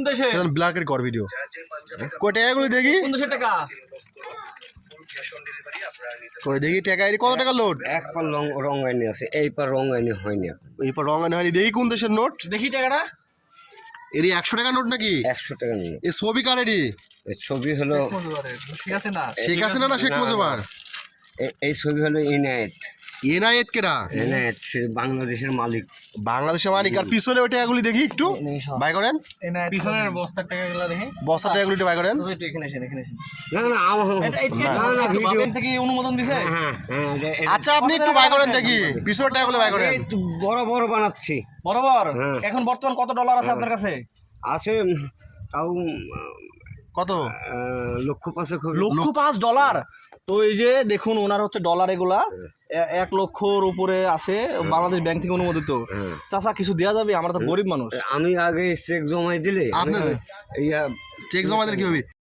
দেশে? ব্ল্যাকের কর ভিডিও কয় টাকাগুলো দেখি, কোন দেশের টাকা? কই দেখি টাকা এর কত টাকা নোট, এক পার রং আইনি আছে, এই পার রং আইনি হয়নি এখন। এই পর রং আনে হয়নি, দেখি কোন দেশের নোট, দেখি টাকাটা। এর 100 টাকা নোট নাকি? 100 টাকা নিয়ে এ ছবি কারেরই, এই ছবি হলো ঠিক আছে না? শেখ হাসিনা না শেখ মুজিবার? এই ছবি হলো ইনায়েত। এনায়েত কেডা? ইনায়েত সে বাংলাদেশের মালিক। বাংলাদেশের মালিক। আর পিছনে ওই টাকাগুলি দেখি একটু বাই করেন, পিছনের বস্তার টাকাগুলো দেখি। বস্তা টাকাগুলি একটু বাই করেন। একটু এখানে আসেন, এখানে আসেন। না না না ভিডিও বাপের থেকে অনুমোদন দিছে? হ্যাঁ আচ্ছা আপনি একটু বাই করেন দেখি, পিছনের টাকাগুলো বাই করেন। বড় বড় বানাচ্ছি বরাবর। হ্যাঁ। এখন বর্তমান কত ডলার আছে আপনার কাছে? আছে তাও কত? 1,05,000 তো এই যে দেখুন ওনার হচ্ছে ডলার, এগুলা 1 লক্ষর উপরে আছে, বাংলাদেশ ব্যাংক থেকে অনুমোদিত। চাচা কিছু দেওয়া যাবে? আমরা তো গরিব মানুষ। আমি আগে চেক জমাই দিলে আপনি ইয়া চেক জমা দেন কিভাবে?